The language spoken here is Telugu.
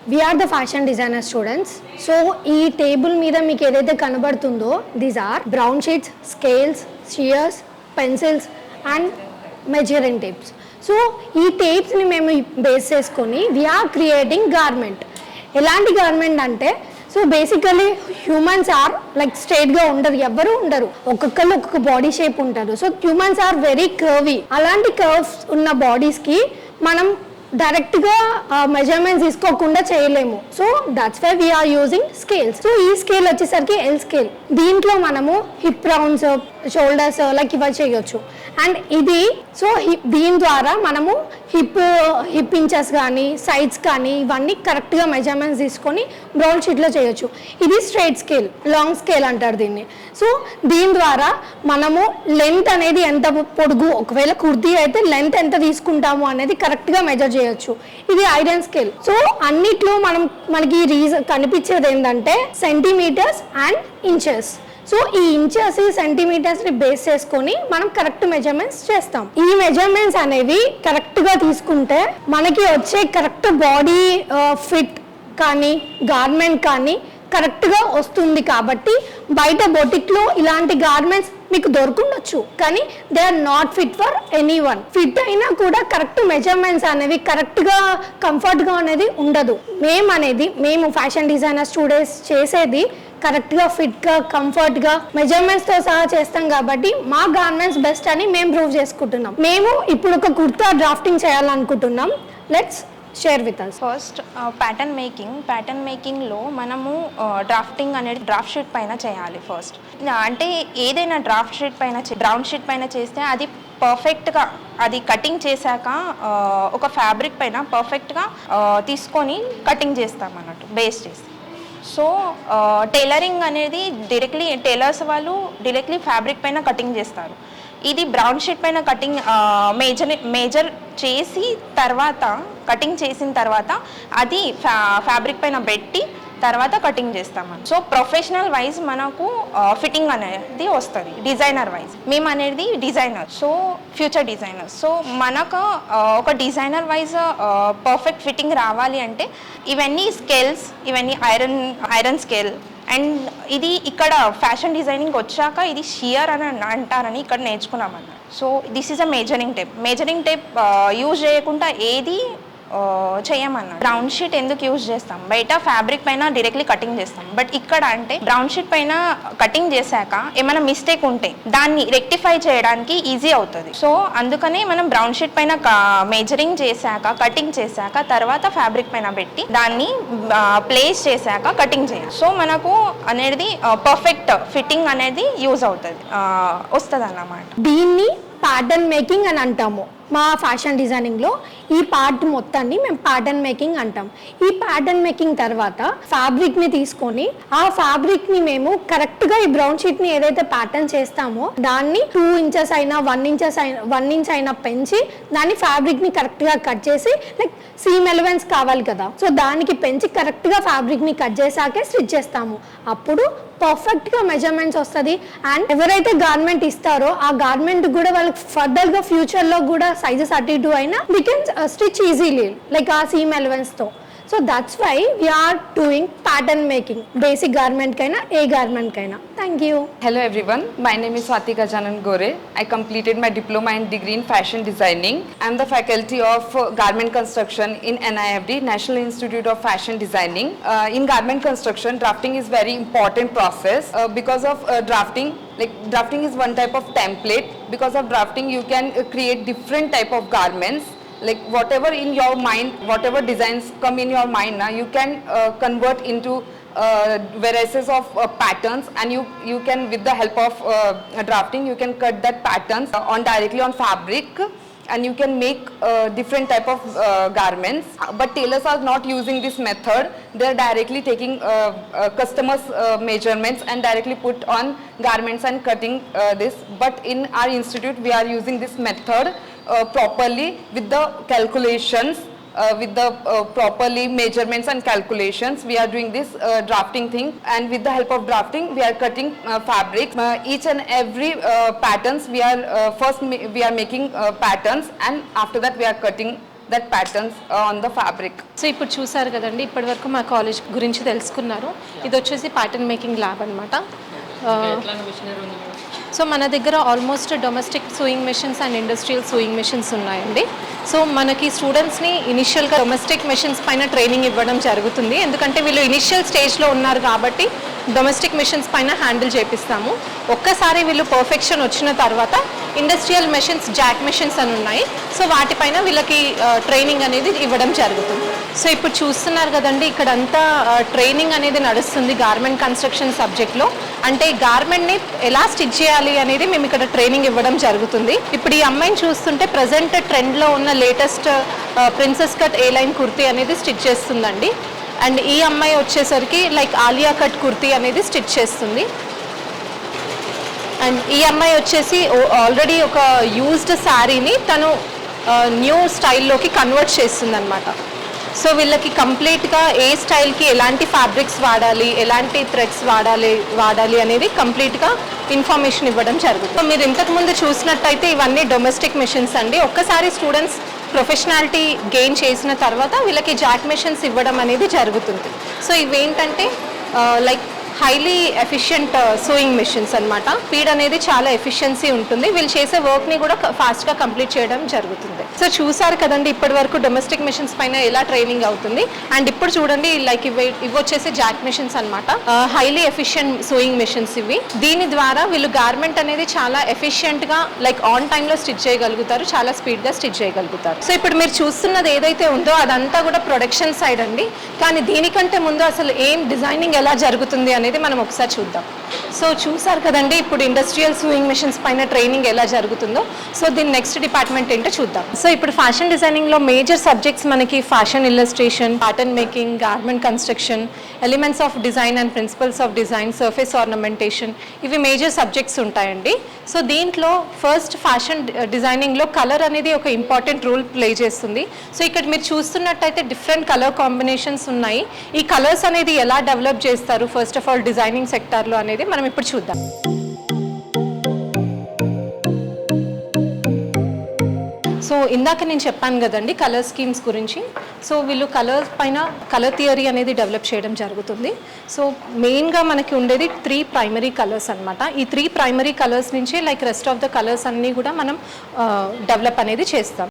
We are the fashion designer students. So ఈ టేబుల్ మీద మీకు ఏదైతే కనబడుతుందో these are brown sheets, scales, shears, pencils and measuring tapes. So ఈ టేప్స్ని మేము బేస్ చేసుకొని వీఆర్ క్రియేటింగ్ గార్మెంట్. ఎలాంటి గార్మెంట్ అంటే so basically humans are like స్ట్రైట్గా ఉండరు, ఎవ్వరూ ఉండరు, ఒక్కొక్కరు ఒక్కొక్క బాడీ షేప్ ఉంటారు. So humans are very curvy. అలాంటి కర్వ్స్ ఉన్న బాడీస్కి మనం డైరెక్ట్గా మెజర్మెంట్స్ తీసుకోకుండా చేయలేము. So that's why we're using scales. So ఈ స్కేల్ వచ్చేసరికి ఎల్ స్కేల్. దీంట్లో మనము హిప్ రౌండ్స్, షోల్డర్స్ లైక్ ఇవి చేయొచ్చు. అండ్ ఇది సో దీని ద్వారా మనము హిప్ ఇంచెస్ కానీ సైడ్స్ కానీ ఇవన్నీ కరెక్ట్గా మెజర్మెంట్స్ తీసుకొని బ్రౌన్ షీట్లో చేయొచ్చు. ఇది స్ట్రైట్ స్కేల్, లాంగ్ స్కేల్ అంటారు దీన్ని. సో దీని ద్వారా మనము లెంత్ అనేది ఎంత పొడుగు, ఒకవేళ కుర్తీ అయితే లెంత్ ఎంత తీసుకుంటాము అనేది కరెక్ట్గా మెజర్ చేయొచ్చు. ఇది ఐరన్ స్కేల్. సో అన్నిట్లో మనకి కనిపించేది ఏంటంటే సెంటీమీటర్స్ అండ్ ఇంచెస్. సో ఈ ఇంచెస్ సెంటీమీటర్స్ని బేస్ చేసుకొని మనం కరెక్ట్ మెజర్మెంట్స్ చేస్తాం. ఈ మెజర్మెంట్స్ అనేవి కరెక్ట్గా తీసుకుంటే మనకి వచ్చే కరెక్ట్ బాడీ ఫిట్ కానీ గార్మెంట్ కానీ కరెక్ట్గా వస్తుంది. కాబట్టి బయట బొటిక్లో ఇలాంటి గార్మెంట్స్ మీకు దొరుకుండొచ్చు, కానీ they are not fit for anyone. Fit అయినా కూడా కరెక్ట్ మెజర్మెంట్స్ అనేవి కరెక్ట్గా కంఫర్ట్గా అనేది ఉండదు. మేము ఫ్యాషన్ డిజైనర్ స్టూడెంట్స్ చేసేది కరెక్ట్గా ఫిట్గా కంఫర్ట్గా మెజర్మెంట్స్తో సహా చేస్తాం. కాబట్టి మా గార్మెంట్స్ బెస్ట్ అని మేము ప్రూవ్ చేసుకుంటున్నాం. మేము ఇప్పుడు ఒక కుర్తా డ్రాఫ్టింగ్ చేయాలనుకుంటున్నాం. Let's share with us. First pattern మేకింగ్లో మనము డ్రాఫ్టింగ్ అనేది డ్రాఫ్ట్ షీట్ పైన చేయాలి. ఫస్ట్ అంటే ఏదైనా డ్రాఫ్ట్ షీట్ పైన బ్రౌన్ షీట్ పైన చేస్తే అది పర్ఫెక్ట్గా అది కటింగ్ చేశాక ఒక ఫ్యాబ్రిక్ పైన పర్ఫెక్ట్గా తీసుకొని కటింగ్ చేస్తాం అన్నట్టు బేస్ చేసి. సో టైలరింగ్ అనేది టైలర్స్ వాళ్ళు డైరెక్ట్లీ ఫ్యాబ్రిక్ పైన కటింగ్ చేస్తారు. ఇది బ్రౌన్ షీట్ పైన కటింగ్ మేజర్ చేసి తర్వాత కటింగ్ చేసిన తర్వాత అది ఫ్యాబ్రిక్ పైన పెట్టి తర్వాత కటింగ్ చేస్తామని. సో ప్రొఫెషనల్ వైజ్ మనకు ఫిట్టింగ్ అనేది వస్తుంది. డిజైనర్ వైజ్ మేము అనేది designer, so future designer. So మనకు ఒక డిజైనర్ వైజ్ పర్ఫెక్ట్ ఫిట్టింగ్ రావాలి అంటే ఇవన్నీ స్కేల్స్, ఇవన్నీ ఐరన్ స్కేల్. అండ్ ఇది ఇక్కడ ఫ్యాషన్ డిజైనింగ్ వచ్చాక ఇది షియర్ అని అంటారని ఇక్కడ నేర్చుకున్నామన్న. So this is a measuring tape use చేయకుండా ఏది చేయమన్నా. బ్రౌన్ షీట్ ఎందుకు యూజ్ చేస్తాం, బయట ఫ్యాబ్రిక్ పైన డైరెక్ట్లీ కటింగ్ చేస్తాం. బట్ ఇక్కడ అంటే బ్రౌన్ షీట్ పైన కటింగ్ చేశాక ఏమైనా మిస్టేక్ ఉంటే దాన్ని రెక్టిఫై చేయడానికి ఈజీ అవుతుంది. సో అందుకని మనం బ్రౌన్ షీట్ పైన మేజరింగ్ చేశాక కటింగ్ చేశాక తర్వాత ఫ్యాబ్రిక్ పైన పెట్టి దాన్ని ప్లేస్ చేశాక కటింగ్ చేయాలి. సో మనకు అనేది పర్ఫెక్ట్ ఫిట్టింగ్ అనేది యూజ్ అవుతుంది, వస్తుంది అన్నమాట. దీన్ని ప్యాటర్న్ మేకింగ్ అని అంటాము. మా ఫ్యాషన్ డిజైనింగ్లో ఈ పార్ట్ మొత్తాన్ని మేము ప్యాటర్న్ మేకింగ్ అంటాం. ఈ ప్యాటర్న్ మేకింగ్ తర్వాత ఫ్యాబ్రిక్ని తీసుకొని ఆ ఫ్యాబ్రిక్ని మేము కరెక్ట్గా ఈ బ్రౌన్ షీట్ని ఏదైతే ప్యాటర్న్ చేస్తామో దాన్ని 2 ఇంచెస్ అయినా 1 ఇంచ్ అయినా పెంచి దాన్ని ఫ్యాబ్రిక్ని కరెక్ట్గా కట్ చేసి లైక్ సీమ్ ఎలివెన్స్ కావాలి కదా, సో దానికి పెంచి కరెక్ట్గా ఫ్యాబ్రిక్ని కట్ చేసాకే స్టిచ్ చేస్తాము. అప్పుడు పర్ఫెక్ట్గా మెజర్మెంట్స్ వస్తుంది. అండ్ ఎవరైతే గార్మెంట్ ఇస్తారో ఆ గార్మెంట్ కూడా వాళ్ళకి ఫర్దర్గా ఫ్యూచర్లో కూడా సైజెస్ అటు ఇటు అయినా we can stitch easily like ఆ seam ఎలివెన్స్తో. So that's why we are doing pattern making, basic garment kaina, a garment kaina. Thank you. Hello everyone, my name is Swati Gajanan Gore. I completed my diploma and degree in fashion designing. I am the faculty of garment construction in NIFD, National Institute of Fashion Designing. In garment construction, drafting is very important process. Because of drafting is one type of template. Because of drafting you can create different type of garments. Like whatever in your mind, whatever designs come in your mind, you can convert into varieties of patterns, and you can, with the help of drafting, you can cut that patterns directly on fabric, and you can make different type of garments. But tailors are not using this method. They are directly taking customers measurements and directly put on garments and cutting this. But in our institute we are using this method properly with the calculations, with the properly measurements and calculations. We are doing this drafting thing, and with the help of drafting we are cutting fabrics. Each and every patterns we are first we are making patterns, and after that we are cutting that patterns on the fabric. So ఇప్పుడు చూసారు కదండి, ఇప్పటివరకు మా కాలేజ్ గురించి తెలుసుకున్నారు. ఇది వచ్చేసి ప్యాటర్న్ మేకింగ్ ల్యాబ్ అనమాట. సో మన దగ్గర almost domestic sewing machines and industrial sewing machines ఉన్నాయండి. సో మనకి స్టూడెంట్స్ని ఇనిషియల్గా డొమెస్టిక్ మెషిన్స్ పైన ట్రైనింగ్ ఇవ్వడం జరుగుతుంది. ఎందుకంటే వీళ్ళు ఇనిషియల్ స్టేజ్లో ఉన్నారు కాబట్టి డొమెస్టిక్ మెషిన్స్ పైన హ్యాండిల్ చేపిస్తాము. ఒక్కసారి వీళ్ళు పర్ఫెక్షన్ వచ్చిన తర్వాత ఇండస్ట్రియల్ మెషిన్స్, జాక్ మెషిన్స్ అని ఉన్నాయి. సో వాటిపైన వీళ్ళకి ట్రైనింగ్ అనేది ఇవ్వడం జరుగుతుంది. సో ఇప్పుడు చూస్తున్నారు కదండి, ఇక్కడంతా ట్రైనింగ్ అనేది నడుస్తుంది గార్మెంట్ కన్స్ట్రక్షన్ సబ్జెక్ట్లో. అంటే గార్మెంట్ని ఎలా స్టిచ్ చేయాలి అనేది మేము ఇక్కడ ట్రైనింగ్ ఇవ్వడం జరుగుతుంది. ఇప్పుడు ఈ అమ్మాయిని చూస్తుంటే ప్రజెంట్ ట్రెండ్లో ఉన్న లేటెస్ట్ ప్రిన్సెస్ కట్ ఏ లైన్ కుర్తీ అనేది స్టిచ్ చేస్తుందండి. అండ్ ఈ అమ్మాయి వచ్చేసరికి లైక్ ఆలియా కట్ కుర్తీ అనేది స్టిచ్ చేస్తుంది. అండ్ ఈ అమ్మాయి వచ్చేసి ఆల్రెడీ ఒక యూజ్డ్ శారీని తను న్యూ స్టైల్లోకి కన్వర్ట్ చేస్తుంది అనమాట. సో వీళ్ళకి కంప్లీట్గా ఏ స్టైల్కి ఎలాంటి ఫ్యాబ్రిక్స్ వాడాలి, ఎలాంటి థ్రెడ్స్ వాడాలి అనేది కంప్లీట్గా ఇన్ఫర్మేషన్ ఇవ్వడం జరుగుతుంది. సో మీరు ఇంతకుముందు చూసినట్టయితే ఇవన్నీ డొమెస్టిక్ మెషిన్స్ అండి. ఒక్కసారి స్టూడెంట్స్ ప్రొఫెషనాలిటీ గెయిన్ చేసిన తర్వాత వీళ్ళకి జాక్ మెషిన్స్ ఇవ్వడం అనేది జరుగుతుంది. సో ఇవేంటంటే like highly efficient sewing machines అనమాట. స్పీడ్ అనేది చాలా ఎఫిషియన్సీ ఉంటుంది. వీళ్ళు చేసే వర్క్ని కూడా ఫాస్ట్గా కంప్లీట్ చేయడం జరుగుతుంది. సో చూసారు కదండి ఇప్పటి వరకు డొమెస్టిక్ మెషిన్స్ పైన ఎలా ట్రైనింగ్ అవుతుంది. అండ్ ఇప్పుడు చూడండి లైక్ ఇవి వచ్చేసి జాక్ మెషిన్స్ అనమాట. హైలీ ఎఫిషియంట్ సూయింగ్ మెషిన్స్ ఇవి. దీని ద్వారా వీళ్ళు గార్మెంట్ అనేది చాలా ఎఫిషియెంట్గా లైక్ ఆన్ టైంలో స్టిచ్ చేయగలుగుతారు, చాలా స్పీడ్గా స్టిచ్ చేయగలుగుతారు. సో ఇప్పుడు మీరు చూస్తున్నది ఏదైతే ఉందో అదంతా కూడా ప్రొడక్షన్ సైడ్ అండి. కానీ దీనికంటే ముందు అసలు ఏం డిజైనింగ్ ఎలా జరుగుతుంది అనేది మనం ఒకసారి చూద్దాం. సో చూసారు కదండి ఇప్పుడు ఇండస్ట్రియల్ సూయింగ్ మెషిన్స్ పైన ట్రైనింగ్ ఎలా జరుగుతుందో. సో దీని నెక్స్ట్ డిపార్ట్మెంట్ ఏంటో చూద్దాం. సో ఇప్పుడు ఫ్యాషన్ డిజైనింగ్లో మేజర్ సబ్జెక్ట్స్ మనకి fashion illustration, pattern making, garment construction, elements of design and principles of design, surface ornamentation, ఇవి మేజర్ సబ్జెక్ట్స్ ఉంటాయండి. సో దీంట్లో ఫస్ట్ ఫ్యాషన్ డిజైనింగ్లో కలర్ అనేది ఒక ఇంపార్టెంట్ రోల్ ప్లే చేస్తుంది. సో ఇక్కడ మీరు చూస్తున్నట్టయితే డిఫరెంట్ కలర్ కాంబినేషన్స్ ఉన్నాయి. ఈ కలర్స్ అనేది ఎలా డెవలప్ చేస్తారు ఫస్ట్ ఆఫ్ ఆల్ డిజైనింగ్ సెక్టార్లో అనేది మనం ఇప్పుడు చూద్దాం. సో ఇందాక నేను చెప్పాను కదండి కలర్ స్కీమ్స్ గురించి. సో వీళ్ళు కలర్ పైన కలర్ థియరీ అనేది డెవలప్ చేయడం జరుగుతుంది. సో మెయిన్గా మనకి ఉండేది 3 ప్రైమరీ కలర్స్ అనమాట. ఈ 3 ప్రైమరీ కలర్స్ నుంచే like rest of the colours అన్నీ కూడా మనం డెవలప్ అనేది చేస్తాం.